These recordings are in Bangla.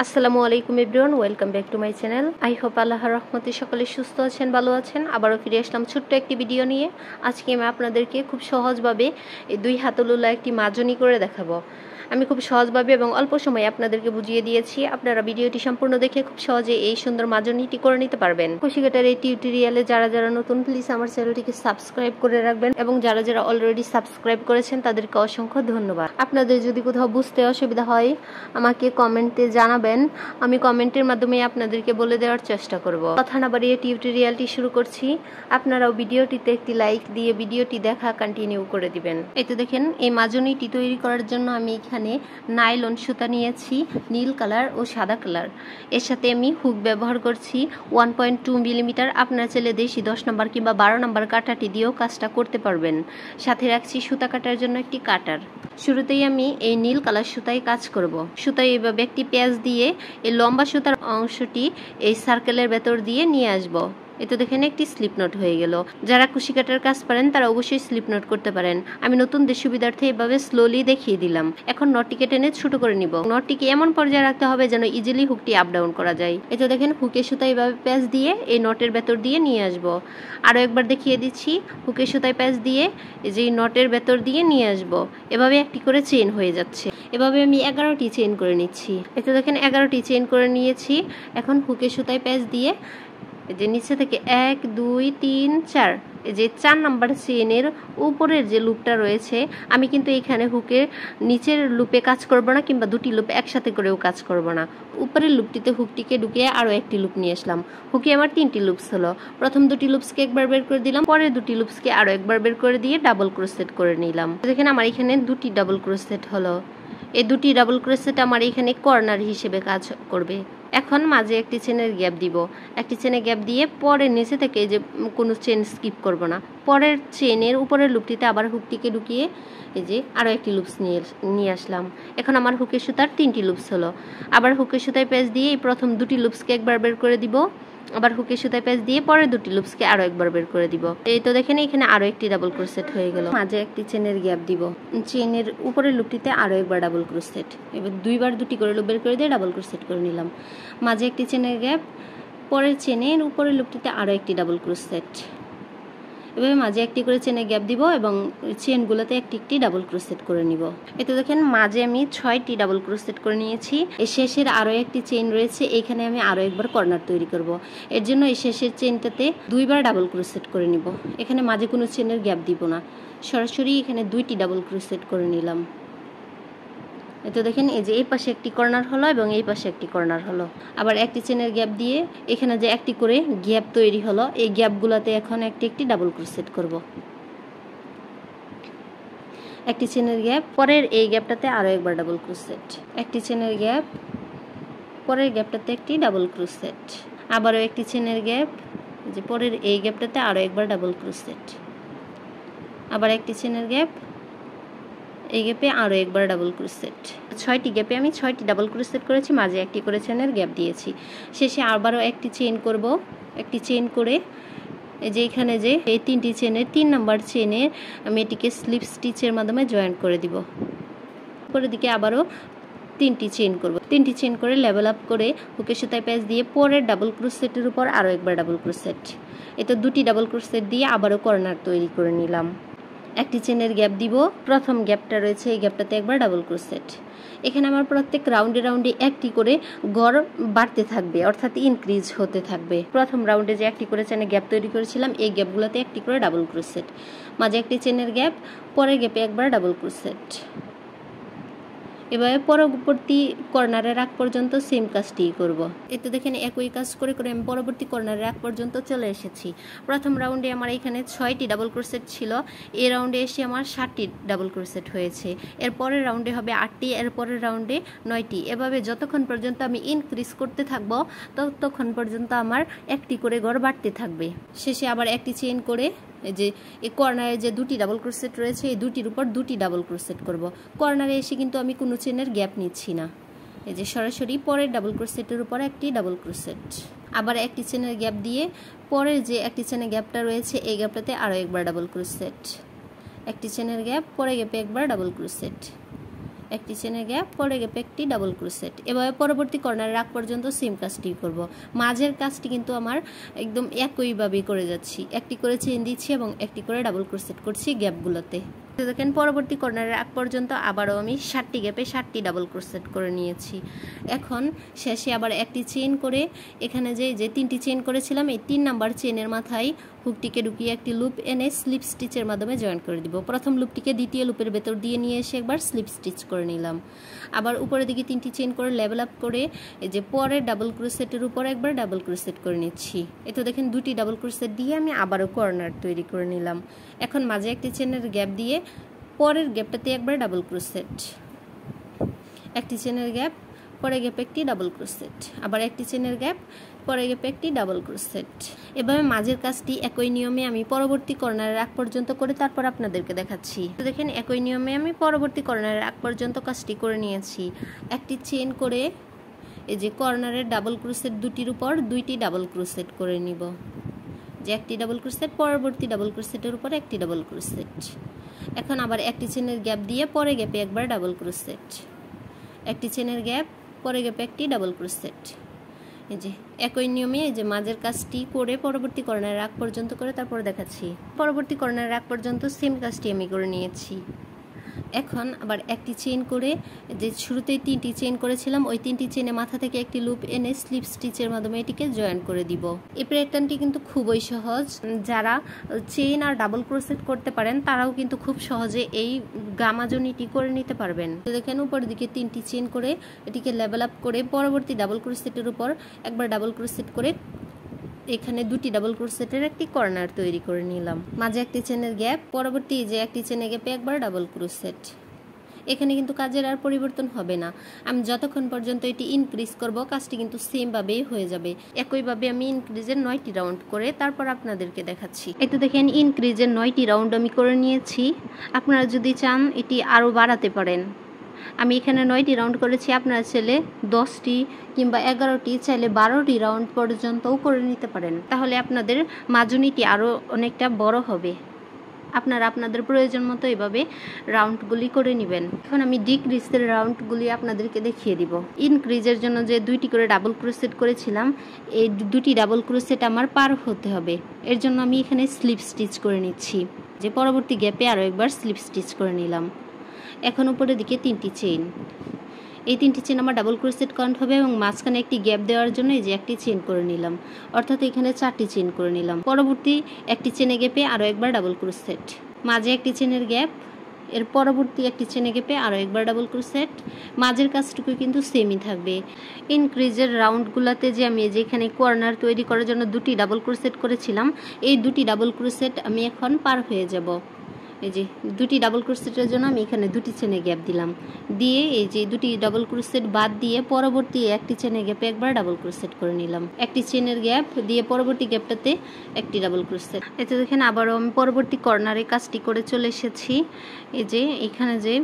আসসালামু আলাইকুম everyone, welcome back to my channel. I hope আল্লাহর রহমতে সকলে সুস্থ আছেন, ভালো আছেন। আবারও ফিরে আসলাম ছোট্ট একটি ভিডিও নিয়ে। আজকে আমি আপনাদেরকে খুব সহজভাবে এই 2 হাতলুলা একটি মাজনি করে দেখাবো। আমি খুব সহজভাবে এবং অল্প সময়ে আপনাদেরকে বুঝিয়ে দিয়েছি। আপনারা ভিডিওটি সম্পূর্ণ দেখে খুব সহজে এই সুন্দর মাজনিটি করে নিতে পারবেন। কুশি কাটার এই টিউটোরিয়ালে যারা নতুন, প্লিজ আমার চ্যানেলটিকে সাবস্ক্রাইব করে রাখবেন এবং যারা অলরেডি সাবস্ক্রাইব করেছেন তাদেরকে অসংখ্য ধন্যবাদ। আপনাদের যদি কোথাও বুঝতে অসুবিধা হয় আমাকে কমেন্টে জানাবেন, আমি কমেন্টের মাধ্যমে আপনাদেরকে বলে দেওয়ার চেষ্টা করব। কথা না বাড়িয়ে টিউটোরিয়ালটি শুরু করছি। আপনারাও ভিডিওটিতে একটি লাইক দিয়ে ভিডিওটি দেখা কন্টিনিউ করে দিবেন। এই তো দেখেন, এই মাজনিটি তৈরি করার জন্য আমি এখানে নাইলন সুতা নিয়েছি নীল কালার ও সাদা কালার। এর সাথে আমি হুক ব্যবহার করছি 1.2 মিলিমিটার। আপনারা চাইলে দেশি 10 নম্বর কিংবা 12 নম্বর কাটাটি দিয়েও কাজটা করতে পারবেন। সাথে রাখছি সুতা কাটার জন্য একটি কাটার। শুরুতেই আমি এই নীল কালার সুতায় কাজ করব। সুতায় এইভাবে একটি পেঁচ দিয়ে এই লম্বা সুতার অংশটি এই সার্কেলের ভেতর দিয়ে নিয়ে আসব। এতে দেখেন একটি স্লিপ নোট হয়ে গেল। যারা কুশি কাটার কাজ পারেন তারা অবশ্যই স্লিপ নোট করতে পারেন। আমি নতুনদের সুবিধার্থে এভাবে স্লোলি দেখিয়ে দিলাম। এখন নটটিকে টেনে ছোট করে নিব। নটটিকে এমন পর্যায়ে রাখতে হবে যেন ইজিলি হুকটি আপ ডাউন করা যায়। এতে দেখেন হুকের সুতা এইভাবে প্যাচ দিয়ে এই নটের ভেতর দিয়ে নিয়ে আসব। আরও একবার দেখিয়ে দিচ্ছি, হুকের সুতায় প্যাচ দিয়ে এই যে নটের ভেতর দিয়ে নিয়ে আসব। এভাবে একটি করে চেইন হয়ে যাচ্ছে। এভাবে আমি 11টি চেইন করে নিচ্ছি। এতে দেখেন 11টি চেইন করে নিয়েছি। এখন হুকের সুতায় প্যাচ দিয়ে যে নিচে থেকে 1 2 3 4 এই যে 4 নাম্বার চেইনের উপরের যে লুপটা রয়েছে, আমি কিন্তু এখানে হুকের নিচের লুপে কাজ করব না কিংবা দুটি লুপ একসাথে করেও কাজ করব না। উপরের লুপটিতে হুকটিকে ঢুকিয়ে আরও একটি লুপ নিয়ে আসলাম। হুকে আমার 3টি লুপস হলো। প্রথম দুটি লুপসকে একবার বের করে দিলাম, পরের দুটি লুপসকে আরও একবার বের করে দিয়ে ডাবল ক্রোশেট করে নিলাম। দেখেন আমার এখানে 2টি ডাবল ক্রোশেট হলো। এই 2টি ডাবল ক্রোশেট আমার এখানে কর্নার হিসেবে কাজ করবে। এখন মাঝে একটি চেনের গ্যাপ দিব। একটি চেনে গ্যাপ দিয়ে পরের নিচে থেকে যে কোনো চেন স্কিপ করব না। পরের চেনের উপরের লুপটিতে আবার হুকটিকে ঢুকিয়ে এই যে আরও একটি লুপস নিয়ে আসলাম। এখন আমার হুকের সুতার 3টি লুপস হলো। আবার হুকের সুতায় প্যাচ দিয়ে এই প্রথম 2টি লুপসকে একবার বের করে দিব। আবার হুকের সুতায় প্যাচ দিয়ে পরের 2টি লুপসকে আরও একবার বের করে দিব। এই তো দেখেন এখানে আরও একটি ডাবল ক্রোশেট হয়ে গেল। মাঝে একটি চেনের গ্যাপ দিব। চেনের উপরের লুপটিতে আরও একবার ডাবল ক্রোশেট। এবার দুইবার 2টি করে লুপ বের করে দিয়ে ডাবল ক্রোশেট করে নিলাম। মাঝে একটি চেনের গ্যাপ, পরের চেনের উপরের লুপটিতে আরও একটি ডাবল ক্রোশেট। এভাবে মাঝে একটি করে চেনে গ্যাপ দিব এবং চেনগুলোতে একটি একটি ডাবল ক্রোশেট করে নিব। এতে দেখেন মাঝে আমি 6টি ডাবল ক্রোশেট করে নিয়েছি। এই শেষের আরও একটি চেইন রয়েছে, এখানে আমি আরও একবার কর্নার তৈরি করব। এর জন্য এই শেষের চেইনটাতে 2বার ডাবল ক্রোশেট করে নিব। এখানে মাঝে কোনো চেনের গ্যাপ দিব না, সরাসরি এখানে 2টি ডাবল ক্রোশেট করে নিলাম। এতে দেখেন এই যে এই পাশে একটি কর্নার হলো এবং এই পাশে একটি কর্নার হলো। আবার একটি চেনের গ্যাপ দিয়ে এখানে যে একটি করে গ্যাপ তৈরি হলো, এই গ্যাপগুলোতে এখন একটি একটি ডাবল ক্রোশেট করব। একটি চেনের গ্যাপ, পরের এই গ্যাপটাতে আরও একবার ডাবল ক্রোশেট। একটি চেনের গ্যাপ, পরের গ্যাপটাতে একটি ডাবল ক্রোশেট। আবারও একটি চেনের গ্যাপ, যে পরের এই গ্যাপটাতে আরও একবার ডাবল ক্রোশেট। আবার একটি চেনের গ্যাপ, এই গ্যাপে আরও একবার ডাবল ক্রোশেট। 6টি গ্যাপে আমি 6টি ডাবল ক্রোশেট করেছি, মাঝে একটি করে চেনের গ্যাপ দিয়েছি। শেষে আবারও একটি চেইন করব। একটি চেইন করে এই যে এখানে যে এই 3টি চেনের 3 নাম্বার চেনে আমি এটিকে স্লিপ স্টিচের মাধ্যমে জয়েন্ট করে দিব। উপরের দিকে আবারও 3টি চেইন করব। 3টি চেইন করে লেভেল আপ করে হুকের সুতায় প্যাচ দিয়ে পরের ডাবল ক্রোশেটের উপর আরও একবার ডাবল ক্রোশেট। এতে 2টি ডাবল ক্রোশেট দিয়ে আবারও কর্নার তৈরি করে নিলাম। একটি চেনের গ্যাপ দিব। প্রথম গ্যাপটা রয়েছে, এই গ্যাপটাতে একবার ডাবল ক্রোশেট। এখানে আমার প্রত্যেক রাউন্ডে একটি করে গড় বাড়তে থাকবে, অর্থাৎ ইনক্রিজ হতে থাকবে। প্রথম রাউন্ডে যে একটি করে চেনে গ্যাপ তৈরি করেছিলাম, এই গ্যাপগুলোতে একটি করে ডাবল ক্রোশেট। মাঝে একটি চেনের গ্যাপ, পরের গ্যাপে একবার ডাবল ক্রোশেট। এভাবে পরবর্তী কর্নারের আগ পর্যন্ত সেম কাজটি করব। এতে দেখেন একই কাজ করে করে আমি পরবর্তী কর্নারের আগ পর্যন্ত চলে এসেছি। প্রথম রাউন্ডে আমার এখানে 6টি ডাবল ক্রোশেট ছিল, এই রাউন্ডে এসে আমার 7টি ডাবল ক্রোশেট হয়েছে। এর পরের রাউন্ডে হবে 8টি, এর পরের রাউন্ডে 9টি। এভাবে যতক্ষণ পর্যন্ত আমি ইনক্রিজ করতে থাকবো ততক্ষণ পর্যন্ত আমার একটি করে গড় বাড়তে থাকবে। শেষে আবার একটি চেইন করে এই যে এই কর্নারে যে 2টি ডাবল ক্রোশেট রয়েছে, এই 2টির উপর 2টি ডাবল ক্রোশেট করব। কর্নারে এসে কিন্তু আমি কোনো চেনের গ্যাপ নিচ্ছি না। এই যে সরাসরি পরের ডাবল ক্রোশেটের উপর একটি ডাবল ক্রোশেট। আবার একটি চেনের গ্যাপ দিয়ে পরের যে একটি চেনের গ্যাপটা রয়েছে, এই গ্যাপটাতে আরও একবার ডাবল ক্রোশেট। একটি চেনের গ্যাপ, পরে গ্যাপে একবার ডাবল ক্রোশেট। একটি চেনের গ্যাপ, পরে গ্যাপে একটি ডাবল ক্রোশেট। এভাবে পরবর্তী কর্নারের আগ পর্যন্ত সেম কাজটি করব। মাঝের কাজটি কিন্তু আমার একদম একইভাবেই করে যাচ্ছি, একটি করে চেন দিচ্ছি এবং একটি করে ডাবল ক্রোশেট করছি গ্যাপগুলোতে। দেখেন পরবর্তী কর্নারের আগ পর্যন্ত আবারও আমি 7টি গ্যাপে 7টি ডাবল ক্রোশেট করে নিয়েছি। এখন শেষে আবার একটি চেন করে এখানে যে 3টি চেন করেছিলাম এই 3 নাম্বার চেনের মাথায় হুকটিকে ঢুকিয়ে একটি লুপ এনে স্লিপ স্টিচের মাধ্যমে জয়েন করে দিব। প্রথম লুপটিকে দ্বিতীয় লুপের ভেতর দিয়ে নিয়ে এসে একবার স্লিপ স্টিচ করে নিলাম। আবার উপরের দিকে 3টি চেন করে লেভেল আপ করে এই যে পরের ডাবল ক্রোশেটের উপর একবার ডাবল ক্রোশেট করে নিচ্ছি। এতো দেখেন 2টি ডাবল ক্রোশেট দিয়ে আমি আবারও কর্নার তৈরি করে নিলাম। এখন মাঝে একটি চেনের গ্যাপ দিয়ে পরের গ্যাপটাতে একবার ডাবল ক্রোশেট, একটি চেনের গ্যাপ, পরে গ্যাপে একটি ডাবল ক্রোশেট, আবার একটি চেনের গ্যাপ, পরে গ্যাপে একটি ডাবল ক্রোশেট। এভাবে মাঝের কাজটি একই নিয়মে আমি পরবর্তী কর্নারের আগ পর্যন্ত করে তারপর আপনাদেরকে দেখাচ্ছি। তো দেখেন একই নিয়মে আমি পরবর্তী কর্নারের আগ পর্যন্ত কাজটি করে নিয়েছি। একটি চেন করে এই যে কর্নারের ডাবল ক্রোশেট দুটির উপর 2টি ডাবল ক্রোশেট করে নিব। যে একটি ডাবল ক্রোশেট, পরবর্তী ডাবল ক্রোশেটের উপর একটি ডাবল ক্রোশেট। এখন আবার একটি চেনের গ্যাপ দিয়ে পরে গ্যাপে একবার ডাবল ক্রোশেট, একটি চেনের গ্যাপ, পরে গ্যাপে একটি ডাবল ক্রোশেট। এই যে একই নিয়মে এই যে মাঝের কাজটি করে পরবর্তী কর্নারের আগ পর্যন্ত করে তারপর দেখাচ্ছি। পরবর্তী কর্নারের আগ পর্যন্ত সেম কাজটি আমি করে নিয়েছি। এখন আবার একটি চেন করে যে শুরুতেই 3টি চেন করেছিলাম ওই 3টি চেনে মাথা থেকে একটি লুপ এনে স্লিপ স্টিচের মাধ্যমে এটিকে জয়েন করে দিব। এই প্যাটার্নটি কিন্তু খুবই সহজ। যারা চেন আর ডাবল ক্রোশেট করতে পারেন তারাও কিন্তু খুব সহজে এই গামাজনিটি করে নিতে পারবেন। দেখেন উপরের দিকে 3টি চেন করে এটিকে লেভেল আপ করে পরবর্তী ডাবল ক্রোশেটের উপর একবার ডাবল ক্রোশেট করে এখানে 2টি ডাবল ক্রোশেটের একটি কর্নার তৈরি করে নিলাম। মাঝে একটি চেনের গ্যাপ, পরবর্তী যে একটি চেনের গ্যাপে একবার ডাবল ক্রোশেট। এখানে কিন্তু কাজের আর পরিবর্তন হবে না। আমি যতক্ষণ পর্যন্ত এটি ইনক্রিজ করব কাজটি কিন্তু সেম ভাবেই হয়ে যাবে। একইভাবে আমি ইনক্রিজের 9টি রাউন্ড করে তারপর আপনাদেরকে দেখাচ্ছি। এই তো দেখেন ইনক্রিজের 9টি রাউন্ড আমি করে নিয়েছি। আপনারা যদি চান এটি আরও বাড়াতে পারেন। আমি এখানে 9টি রাউন্ড করেছি, আপনারা চাইলে 10টি কিংবা 11টি, চাইলে 12টি রাউন্ড পর্যন্তও করে নিতে পারেন। তাহলে আপনাদের মাজুনিটি আরও অনেকটা বড় হবে। আপনারা আপনাদের প্রয়োজন মতো এভাবে রাউন্ডগুলি করে নেবেন। এখন আমি ডিক্রিজের রাউন্ডগুলি আপনাদেরকে দেখিয়ে দিব। ইনক্রিজের জন্য যে 2টি করে ডাবল ক্রোশেট করেছিলাম এই 2টি ডাবল ক্রোশেট আমার পার হতে হবে। এর জন্য আমি এখানে স্লিপ স্টিচ করে নিচ্ছি। যে পরবর্তী গ্যাপে আরও একবার স্লিপ স্টিচ করে নিলাম। এখন উপরের দিকে 3টি চেইন, এই 3টি চেন আমার ডাবল ক্রোশেট কাউন্ট হবে এবং মাঝখানে একটি গ্যাপ দেওয়ার জন্য এই যে একটি চেন করে নিলাম, অর্থাৎ এখানে 4টি চেন করে নিলাম। পরবর্তী একটি চেনে গ্যাপে আরও একবার ডাবল ক্রোশেট, মাঝে একটি চেনের গ্যাপ, এর পরবর্তী একটি চেনে গ্যাপে আরও একবার ডাবল ক্রোশেট। মাঝের কাজটুকু কিন্তু সেমই থাকবে। ইনক্রিজের রাউন্ডগুলোতে যে আমি যেখানে কর্নার তৈরি করার জন্য 2টি ডাবল ক্রোশেট করেছিলাম এই 2টি ডাবল ক্রোশেট আমি এখন পার হয়ে যাব। এই যে 2টি ডাবল ক্রোশেটের জন্য আমি এখানে 2টি চেনে গ্যাপ দিলাম, দিয়ে এই যে 2টি ডাবল ক্রোশেট বাদ দিয়ে পরবর্তী একটি চেনে গ্যাপে একবার ডাবল ক্রোশেট করে নিলাম। একটি চেনের গ্যাপ দিয়ে পরবর্তী গ্যাপটাতে একটি ডাবল ক্রোশেট। এতে দেখেন আবারও আমি পরবর্তী কর্নারে কাজটি করে চলে এসেছি। এই যে এখানে যে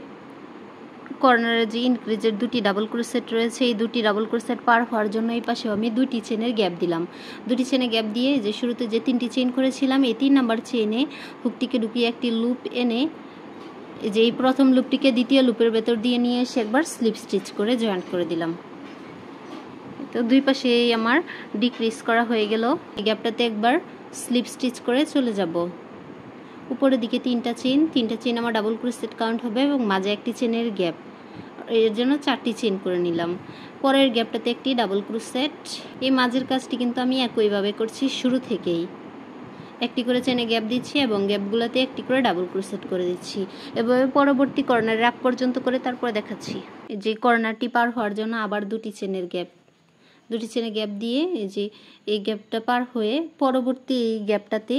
কর্নারে যে ইনক্রিজের 2টি ডাবল ক্রোশেট রয়েছে এই 2টি ডাবল ক্রোশেট পার হওয়ার জন্য এই পাশে আমি 2টি চেনের গ্যাপ দিলাম। 2টি চেনে গ্যাপ দিয়ে যে শুরুতে যে 3টি চেন করেছিলাম এই 3 নাম্বার চেনে হুকটিকে ঢুকিয়ে একটি লুপ এনে যে এই প্রথম লুপটিকে দ্বিতীয় লুপের ভেতর দিয়ে নিয়ে এসে একবার স্লিপ স্টিচ করে জয়েন্ট করে দিলাম। তো দুই পাশে আমার ডিক্রিজ করা হয়ে গেল। এই গ্যাপটাতে একবার স্লিপ স্টিচ করে চলে যাব। উপরের দিকে 3টা চেন আমার ডাবল ক্রোশেট কাউন্ট হবে এবং মাঝে একটি চেনের গ্যাপ, এর জন্য 4টি চেন করে নিলাম। পরের গ্যাপটাতে একটি ডাবল ক্রোশেট। এই মাঝের কাজটি কিন্তু আমি একইভাবে করছি শুরু থেকেই। একটি করে চেনে গ্যাপ দিচ্ছি এবং গ্যাপগুলোতে একটি করে ডাবল ক্রোশেট করে দিচ্ছি। এভাবে পরবর্তী কর্নারের আগ পর্যন্ত করে তারপর দেখাচ্ছি। যে কর্নারটি পার হওয়ার জন্য আবার 2টি চেনের গ্যাপ, 2টি চেনে গ্যাপ দিয়ে এই যে এই গ্যাপটা পার হয়ে পরবর্তী এই গ্যাপটাতে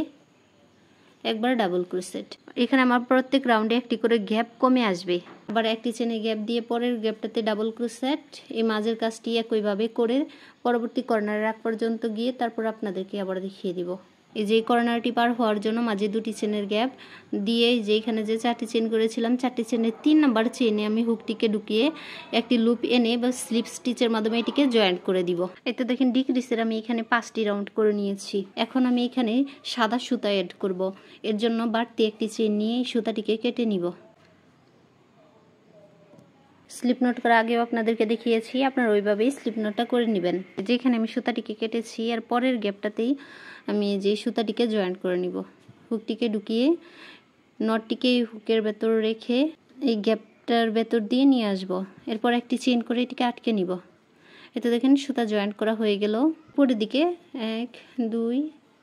একবার ডাবল ক্রোশেট। এখানে আমার প্রত্যেক রাউন্ডে একটি করে গ্যাপ কমে আসবে। আবার একটি চেনে গ্যাপ দিয়ে পরের গ্যাপটাতে ডাবল ক্রোশেট। এই মাঝের কাজটি একইভাবে করে পরবর্তী কর্নারের আগ পর্যন্ত গিয়ে তারপর আপনাদেরকে আবার দেখিয়ে দিব। এই যে কর্নারটি পার হওয়ার জন্য মাঝে 2টি চেনের গ্যাপ দিয়ে যে এখানে যে 4টি চেন করেছিলাম 4টি চেনের 3 নাম্বার চেনে আমি হুকটিকে ঢুকিয়ে একটি লুপ এনে বা স্লিপ স্টিচের মাধ্যমে এটিকে জয়েন্ট করে দিব। এতে দেখেন ডিক্রিজের আমি এখানে 5টি রাউন্ড করে নিয়েছি। এখন আমি এখানে সাদা সুতা অ্যাড করব। এর জন্য বাড়তি একটি চেন নিয়ে এই সুতাটিকে কেটে নিব। স্লিপ নোট করার আগেও আপনাদেরকে দেখিয়েছি, আপনারা ওইভাবেই স্লিপ নোটটা করে নেবেন। যেখানে আমি সুতাটিকে কেটেছি আর পরের গ্যাপটাতেই আমি যে সুতাটিকে জয়েন্ট করে নিব। হুকটিকে ঢুকিয়ে নটটিকে হুকের ভেতর রেখে এই গ্যাপটার ভেতর দিয়ে নিয়ে আসব। এরপর একটি চেইন করে এটিকে আটকে নিব। এতে দেখেন সুতা জয়েন্ট করা হয়ে গেল। পরের দিকে 1 2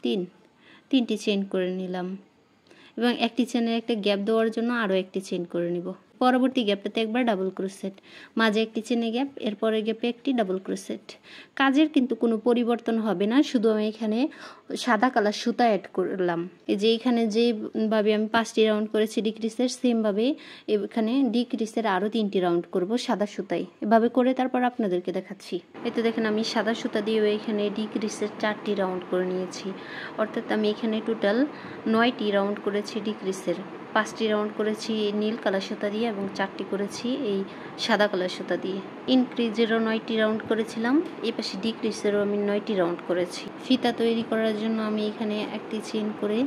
3 তিনটি চেইন করে নিলাম এবং একটি চেনের একটা গ্যাপ দেওয়ার জন্য আরও একটি চেইন করে নিব। পরবর্তী গ্যাপটাতে একবার ডাবল ক্রোশেট, মাঝে একটি চেনে গ্যাপ, এরপরের গ্যাপে একটি ডাবল ক্রোশেট। কাজের কিন্তু কোনো পরিবর্তন হবে না, শুধু আমি এখানে সাদা কালার সুতা অ্যাড করলাম। এই যে এখানে যেভাবে আমি 5টি রাউন্ড করেছি ডিক্রিসের, সেমভাবে এখানে ডিক্রিসের আরও 3টি রাউন্ড করব সাদা সুতায়। এভাবে করে তারপর আপনাদেরকে দেখাচ্ছি। এতে দেখেন আমি সাদা সুতা দিয়েও এখানে ডিক্রিসের 4টি রাউন্ড করে নিয়েছি, অর্থাৎ আমি এখানে টোটাল 9টি রাউন্ড করেছি ডিক্রিসের। 5টি রাউন্ড করেছি নীল কালার সুতা দিয়ে এবং 4টি করেছি এই সাদা কালার সুতা দিয়ে। ইনক্রিজেরও 9টি রাউন্ড করেছিলাম, এই পাশে ডিক্রিসেরও আমি 9টি রাউন্ড করেছি। ফিতা তৈরি করার জন্য আমি এখানে একটি চেইন করে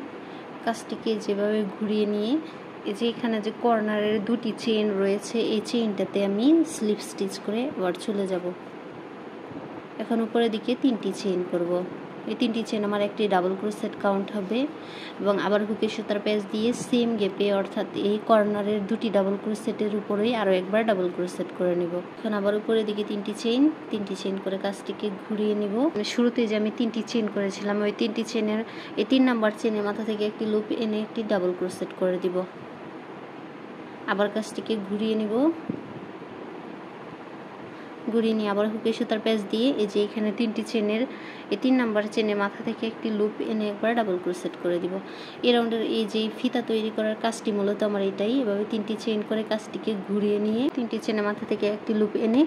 কাজটিকে যেভাবে ঘুরিয়ে নিয়ে এই যে এখানে যে কর্নারের 2টি চেইন রয়েছে, এই চেইনটাতে আমি স্লিপ স্টিচ করে আবার চলে যাব। এখন উপরের দিকে 3টি চেইন করব। এই 3টি চেন আমার একটি ডাবল ক্রোশেট কাউন্ট হবে এবং আবার হুকের সুতার প্যাচ দিয়ে সেম গ্যাপে অর্থাৎ এই কর্নারের 2টি ডাবল ক্রোশেটের উপরেই আরও একবার ডাবল ক্রোশেট করে নেব। এখন আবার উপরের দিকে 3টি চেইন করে কাজটিকে ঘুরিয়ে নেব। শুরুতে যে আমি 3টি চেইন করেছিলাম, ওই 3টি চেনের এই 3 নাম্বার চেনের মাথা থেকে একটি লুপ এনে একটি ডাবল ক্রোশেট করে দিব। আবার কাজটিকে ঘুরিয়ে নেব, ঘুরিয়ে নিয়ে আবার হুকের সুতার প্যাচ দিয়ে এই যে এখানে 3টি চেনের এই 3 নাম্বার চেনের মাথা থেকে একটি লুপ এনে একবার ডাবল ক্রোশেট করে দিব। এই রাউন্ডের এই যে ফিতা তৈরি করার কাজটি মূলত আমার এটাই। এভাবে 3টি চেইন করে কাজটিকে ঘুরিয়ে নিয়ে 3টি চেনের মাথা থেকে একটি লুপ এনে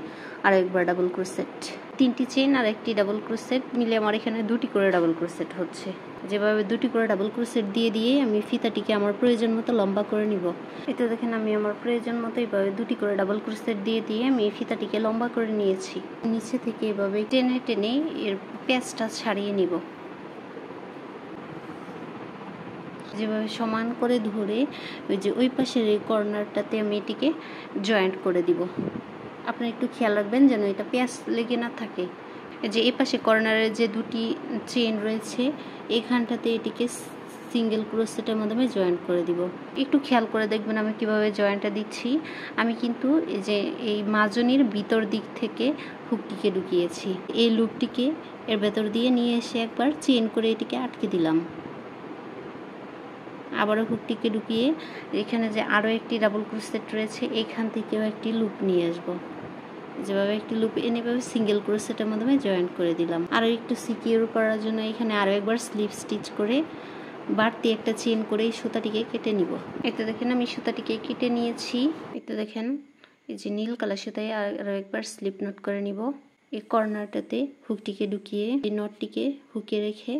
আর একবার ডাবল ক্রোশেট। 3টি চেইন আর একটি ডাবল ক্রোশেট মিলে আমার এখানে 2টি করে ডাবল ক্রোশেট হচ্ছে। যেভাবে 2টি করে ডাবল ক্রোশেট দিয়ে আমি ফিতাটিকে আমার প্রয়োজন মতো লম্বা করে নিব। এতে দেখেন আমি আমার প্রয়োজন মতো এইভাবে 2টি করে ডাবল ক্রোশেট দিয়ে আমি এই ফিতাটিকে লম্বা করে নিয়েছি। নিচে থেকে এভাবে টেনে এর প্যাচটা ছাড়িয়ে নিব। যেভাবে সমান করে ধরে ওই যে ওই পাশের এই কর্নারটাতে আমি এটিকে জয়েন্ট করে দিব। আপনারা একটু খেয়াল রাখবেন যেন এটা প্যাচ লেগে না থাকে। যে এই পাশে কর্নারের যে 2টি চেইন রয়েছে এখানটাতে এটিকে সিঙ্গেল ক্রোশেটের মাধ্যমে জয়েন্ট করে দিব। একটু খেয়াল করে দেখবেন আমি কিভাবে জয়েন্টটা দিচ্ছি। আমি কিন্তু এই যে এই মাজনির ভিতর দিক থেকে হুকটিকে ঢুকিয়েছি, এই লুপটিকে এর ভেতর দিয়ে নিয়ে এসে একবার চেইন করে এটিকে আটকে দিলাম। আবারও হুকটিকে ঢুকিয়ে এখানে যে আরও একটি ডাবল ক্রোশেট রয়েছে এখান থেকেও একটি লুপ নিয়ে আসবো। যেভাবে একটি লুপ এনে ভাবে সিঙ্গেল ক্রোশেটের মাধ্যমে জয়েন্ট করে দিলাম। আরও একটু সিকিউর করার জন্য এখানে আরও একবার স্লিপ স্টিচ করে বাড়তি একটা চেইন করে এই সুতাটিকে কেটে নিব। এতে দেখেন আমি সুতাটিকে কেটে নিয়েছি। এতে দেখেন এই যে নীল কালার সুতায় আরও একবার স্লিপ নট করে নিব। এই কর্নারটাতে হুকটিকে ঢুকিয়ে এই নটটিকে হুকে রেখে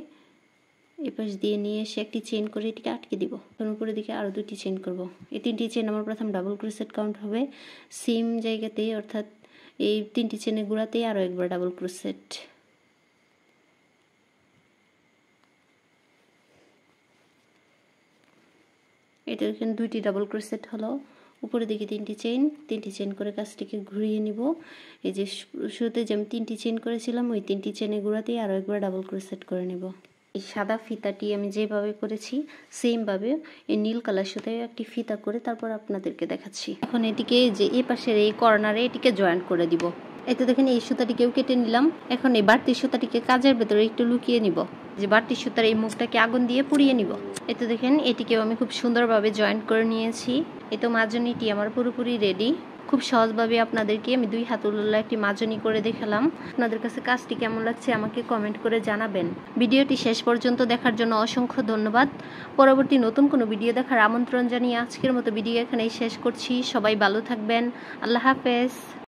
এপাশ দিয়ে নিয়ে এসে একটি চেইন করে এটিকে আটকে দিব। তখন উপরের দিকে আরও 2টি চেইন করব। এই 3টি চেইন আমার প্রথম ডাবল ক্রোশেট কাউন্ট হবে সেম জায়গাতে, অর্থাৎ এই 3টি চেনের গোড়াতেই আরও একবার ডাবল ক্রোশেট। এটা এখানে 2টি ডাবল ক্রোশেট হলো। উপরের দিকে 3টি চেইন করে কাজটিকে ঘুরিয়ে নিব। এই যে শুরুতে যে আমি 3টি চেইন করেছিলাম ওই 3টি চেনের গোড়াতেই আরও একবার ডাবল ক্রোশেট করে নেব। এই সাদা ফিতাটি আমি যেভাবে করেছি সেমভাবে এই নীল কালার সুতায় একটি ফিতা করে তারপর আপনাদেরকে দেখাচ্ছি। এখন এটিকে যে এই পাশের এই কর্নারে এটিকে জয়েন্ট করে দিব। এতে দেখেন এই সুতাটিকেও কেটে নিলাম। এখন এই বাড়তি সুতাটিকে কাজের ভেতরে একটু লুকিয়ে নিব, যে বাড়তি সুতার এই মুখটাকে আগুন দিয়ে পুড়িয়ে নিব। এতে দেখেন এটিকেও আমি খুব সুন্দরভাবে জয়েন্ট করে নিয়েছি। এই তো মাজনিটি আমার পুরোপুরি রেডি। খুব সহজভাবে আপনাদেরকে আমি 2 হাতলওয়ালা একটি মাজনি করে দেখালাম। আপনাদের কাছে কাজটি কেমন লাগছে আমাকে কমেন্ট করে জানাবেন। ভিডিওটি শেষ পর্যন্ত দেখার জন্য অসংখ্য ধন্যবাদ। পরবর্তী নতুন কোনো ভিডিও দেখার আমন্ত্রণ জানিয়ে আজকের মতো ভিডিও এখানেই শেষ করছি। সবাই ভালো থাকবেন। আল্লাহ হাফেজ।